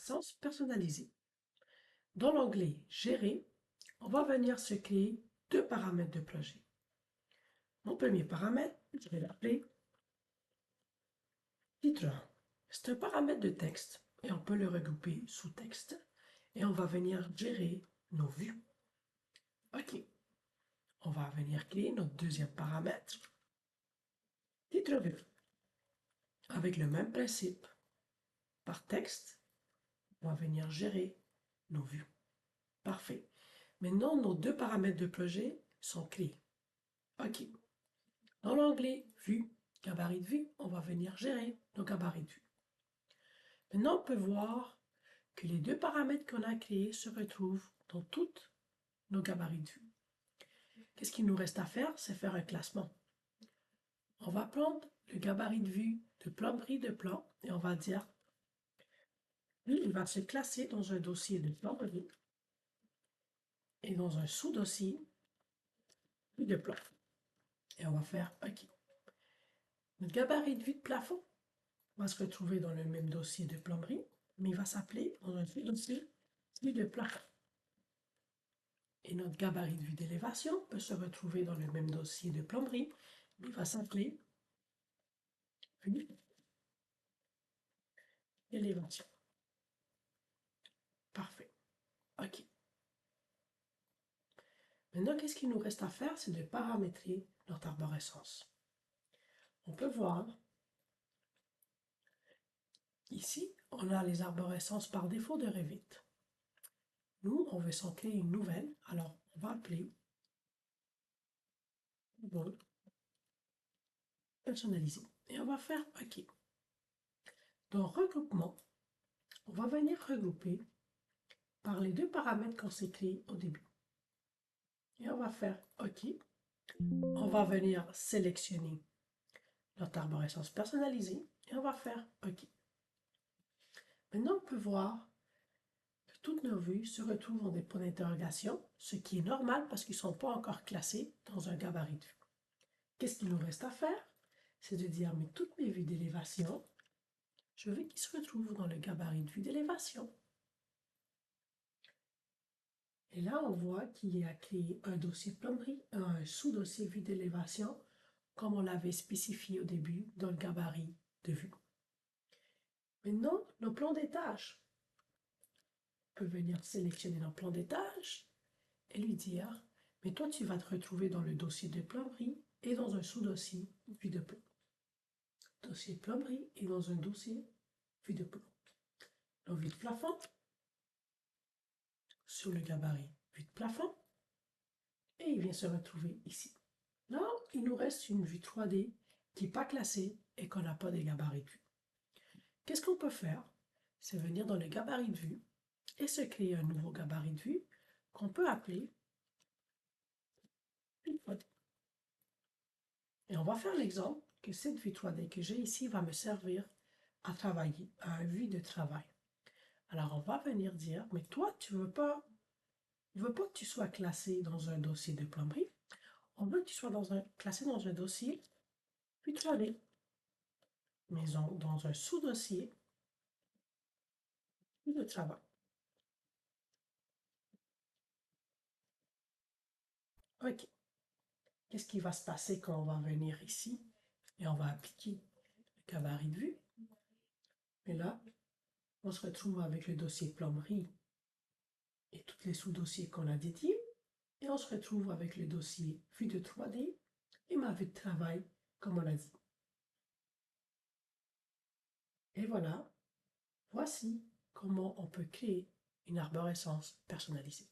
arborescence personnalisée. Dans l'onglet Gérer, on va venir se créer deux paramètres de projet. Mon premier paramètre, je vais l'appeler titre 1. C'est un paramètre de texte et on peut le regrouper sous texte et on va venir gérer nos vues. OK. On va venir créer notre deuxième paramètre, titre vue. Avec le même principe, par texte, on va venir gérer nos vues. Parfait. Maintenant, nos deux paramètres de projet sont créés. OK. Dans l'onglet Vue, gabarit de vue, on va venir gérer nos gabarits de vue. Maintenant, on peut voir que les deux paramètres qu'on a créés se retrouvent dans toutes nos gabarits de vue. Qu'est-ce qu'il nous reste à faire? C'est faire un classement. On va prendre le gabarit de vue de plomberie de plan et on va dire, lui, il va se classer dans un dossier de plomberie et dans un sous-dossier de plan. Et on va faire OK. Notre gabarit de vue de plafond va se retrouver dans le même dossier de plomberie, mais il va s'appeler dans un dossier de plafond. Et notre gabarit de vue d'élévation peut se retrouver dans le même dossier de plomberie, mais il va s'appeler vue d'élévation. Parfait. OK. Maintenant, qu'est-ce qu'il nous reste à faire? C'est de paramétrer notre arborescence. On peut voir, ici, on a les arborescences par défaut de Revit. Nous, on veut s'en créer une nouvelle, alors on va appeler bon, personnaliser. Et on va faire OK. Dans regroupement, on va venir regrouper par les deux paramètres qu'on s'est créés au début. Et on va faire OK. On va venir sélectionner notre arborescence personnalisée et on va faire OK. Maintenant, on peut voir que toutes nos vues se retrouvent dans des points d'interrogation, ce qui est normal parce qu'ils ne sont pas encore classés dans un gabarit de vue. Qu'est-ce qu'il nous reste à faire? C'est de dire, mais toutes mes vues d'élévation, je veux qu'ils se retrouvent dans le gabarit de vue d'élévation. Et là, on voit qu'il y a créé un dossier plomberie, un sous-dossier vue d'élévation, comme on l'avait spécifié au début dans le gabarit de vue. Maintenant, nos plans d'étage. On peut venir sélectionner nos plans d'étage et lui dire, mais toi, tu vas te retrouver dans le dossier de plomberie et dans un sous-dossier vue de plomb. Dossier de plomberie et dans un dossier vue de plomb. La vue de plafond, sur le gabarit vue de plafond, et il vient se retrouver ici. Là, il nous reste une vue 3D qui n'est pas classée et qu'on n'a pas des gabarits de vue. Qu'est-ce qu'on peut faire? C'est venir dans le gabarit de vue et se créer un nouveau gabarit de vue qu'on peut appeler vue 3D. Et on va faire l'exemple que cette vue 3D que j'ai ici va me servir à travailler, à un vue de travail. Alors on va venir dire, mais toi, tu veux pas que tu sois classé dans un dossier de plomberie, on veut que tu sois classé dans un dossier vue 3D, mais dans un sous-dossier vue de travail. OK. Qu'est-ce qui va se passer quand on va venir ici et on va appliquer le gabarit de vue? Et là, on se retrouve avec le dossier plomberie et tous les sous-dossiers qu'on a dédiés. Et on se retrouve avec le dossier vue de 3D et ma vue de travail, comme on l'a dit. Et voilà, voici comment on peut créer une arborescence personnalisée.